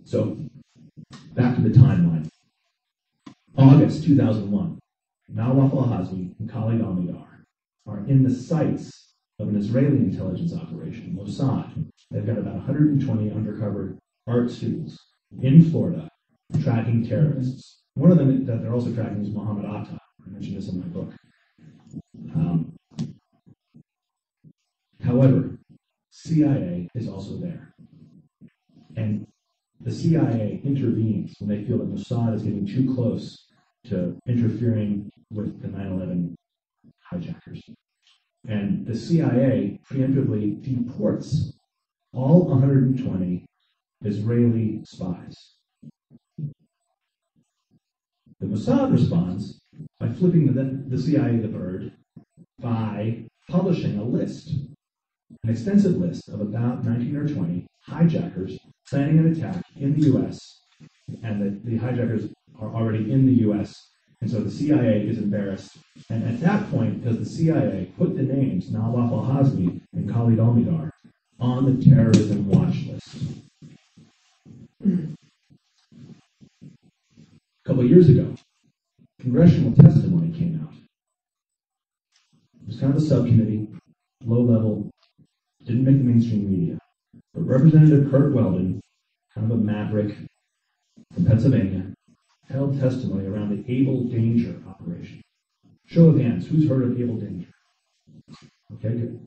So, back to the timeline. August 2001, Nawaf al-Hazmi and Khalid al-Mihdhar are in the sights of an Israeli intelligence operation, Mossad. They've got about 120 undercover art students in Florida tracking terrorists. One of them that they're also tracking is Mohammed Atta. I mentioned this in my book. However, CIA is also there. And the CIA intervenes when they feel that Mossad is getting too close to interfering with the 9/11 hijackers. And the CIA preemptively deports all 120 Israeli spies. The Mossad responds by flipping the CIA the bird by publishing a list, an extensive list of about 19 or 20 hijackers planning an attack in the U.S., and the hijackers are already in the U.S., and so the CIA is embarrassed. And at that point, does the CIA put the names Nawaf al-Hazmi and Khalid al-Mihdhar on the terrorism watch list? A couple of years ago, congressional testimony came out. It was kind of a subcommittee, low level, didn't make the mainstream media. But Representative Kurt Weldon, kind of a maverick from Pennsylvania, held testimony around the Able Danger operation. Show of hands, who's heard of Able Danger? Okay, good.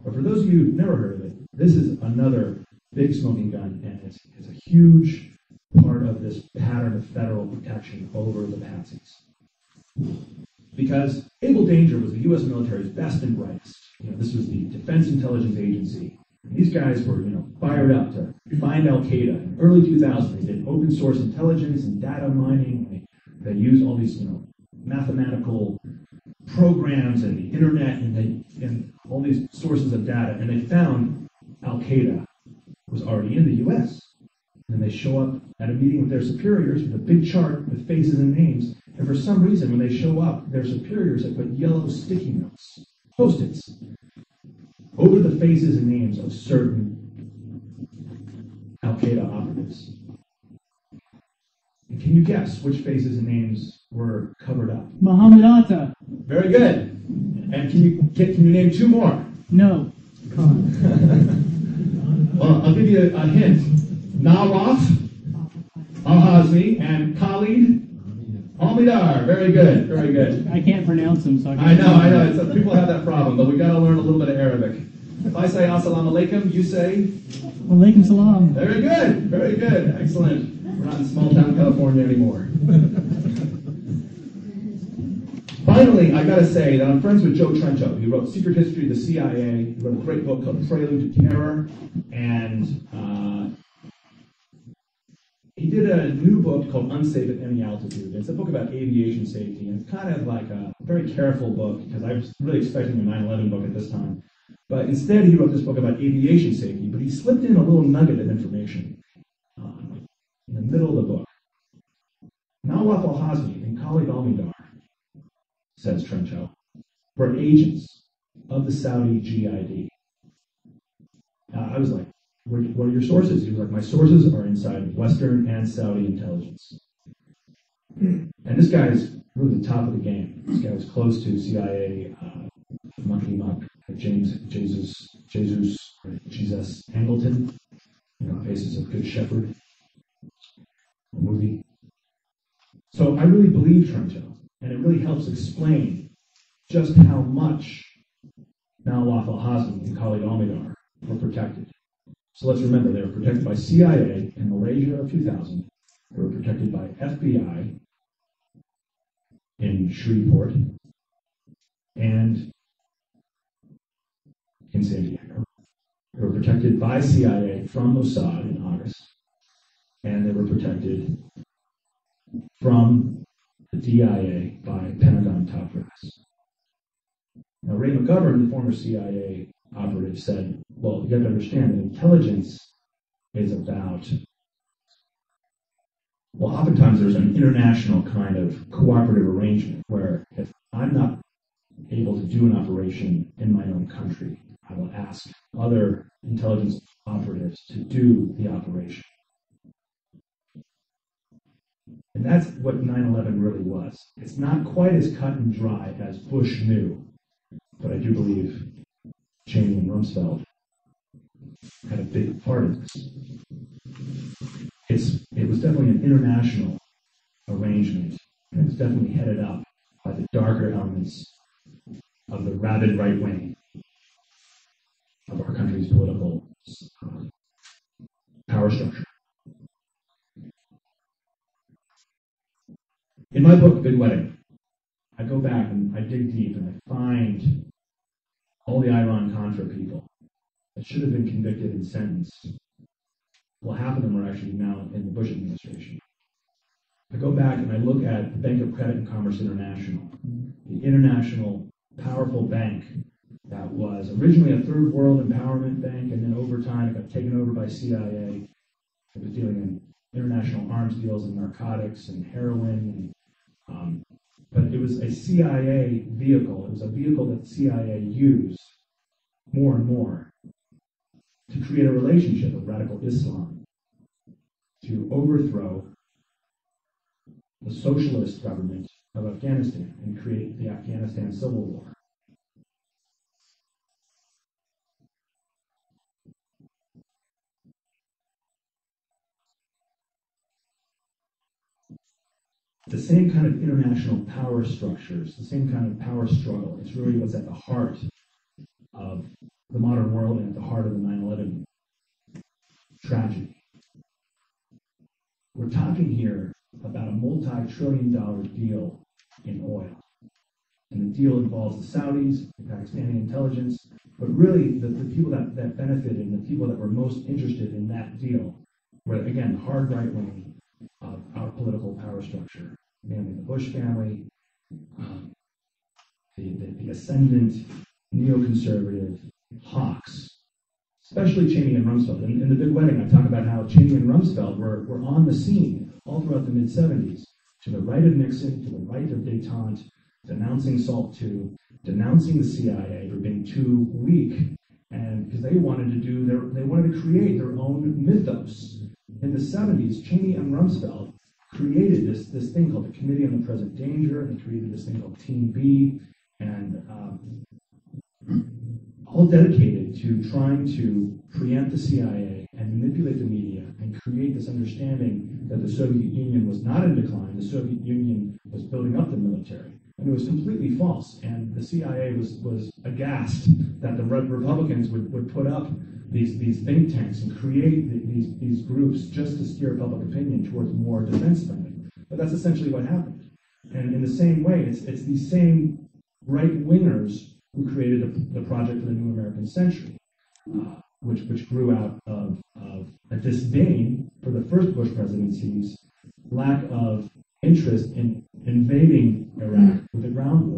But for those of you who've never heard of it, this is another big smoking gun, and it's a huge part of this pattern of federal protection over the patsies. Because Able Danger was the U.S. military's best and brightest. This was the Defense Intelligence Agency. And these guys were, fired up to find Al-Qaeda. In the early 2000s, they did open source intelligence and data mining. They used all these, mathematical programs and the internet and all these sources of data. And they found Al-Qaeda was already in the U.S. And they show up at a meeting with their superiors with a big chart with faces and names. And for some reason, when they show up, their superiors have put yellow sticky notes, Post-its, over the faces and names of certain Al-Qaeda operatives. And can you guess which faces and names were covered up? Mohammed Atta. Very good. And can you name two more? No. Well, I'll give you a hint. Nawaf al-Hazmi and Khalid al-Mihdhar. Very good, very good. I can't pronounce them, so I know. People have that problem, but we got to learn a little bit of Arabic. If I say assalamu alaikum, you say? Walaikum salam. Very good, very good. Excellent. We're not in small town California anymore. Finally, I got to say that I'm friends with Joe Trencho. He wrote Secret History of the CIA. He wrote a great book called Prelude to Terror. And he did a new book called Unsafe at Any Altitude. It's a book about aviation safety. And it's kind of like a very careful book, because I was really expecting a 9/11 book at this time. But instead, he wrote this book about aviation safety. But he slipped in a little nugget of information in the middle of the book. Nawaf al-Hazmi and Khalid al-Mihdhar, says Trencho, were agents of the Saudi GID. I was like, what are your sources? He was like, my sources are inside Western and Saudi intelligence. And this guy is really the top of the game. This guy was close to CIA Monkey Muck, Jesus Angleton, Faces of Good Shepherd, a movie. So I really believe Trencho, and it really helps explain just how much Nawaf al-Hazmi and Khalid al-Mihdhar were protected. So let's remember, they were protected by CIA in Malaysia of 2000. They were protected by FBI in Shreveport and in San Diego. They were protected by CIA from Mossad in August, and they were protected from the DIA by Pentagon top brass. Now, Ray McGovern, the former CIA operative, said, well, you have to understand that intelligence is about, well, oftentimes there's an international kind of cooperative arrangement where if I'm not able to do an operation in my own country, I will ask other intelligence operatives to do the operation. And that's what 9/11 really was. It's not quite as cut and dry as Bush knew, but I do believe Cheney and Rumsfeld had a big part of this. It was definitely an international arrangement, and it was definitely headed up by the darker elements of the rabid right wing of our country's political power structure. In my book, Big Wedding, I go back and I dig deep and I find all the Iran-Contra people that should have been convicted and sentenced. Well, half of them are actually now in the Bush administration. I go back and I look at the Bank of Credit and Commerce International, the international powerful bank that was originally a third world empowerment bank, and then over time it got taken over by CIA. It was dealing in international arms deals and narcotics and heroin. But it was a CIA vehicle. It was a vehicle that the CIA used more and more to create a relationship with radical Islam, to overthrow the socialist government of Afghanistan and create the Afghanistan Civil War. The same kind of international power structures, the same kind of power struggle, it's really what's at the heart of the modern world and at the heart of the 9/11 tragedy. We're talking here about a multi-trillion-dollar deal in oil. And the deal involves the Saudis, the Pakistani intelligence, but really the people that benefited and the people that were most interested in that deal were, again, the hard right wing of our political power structure, namely the Bush family, the ascendant neoconservative hawks, especially Cheney and Rumsfeld. In the Big Wedding, I talk about how Cheney and Rumsfeld were on the scene all throughout the mid-'70s, to the right of Nixon, to the right of détente, denouncing SALT II, denouncing the CIA for being too weak, and because they wanted to create their own mythos. In the 70s, Cheney and Rumsfeld created this thing called the Committee on the Present Danger, and they created this thing called Team B, and all dedicated to trying to preempt the CIA and manipulate the media and create this understanding that the Soviet Union was not in decline. The Soviet Union was building up the military. And it was completely false. And the CIA was aghast that the Republicans would put up these think tanks and create these groups just to steer public opinion towards more defense spending. But that's essentially what happened. And in the same way, it's these same right-wingers who created the Project for the New American Century, which grew out of a disdain for the first Bush presidency's lack of interest in invading Iraq with a ground war.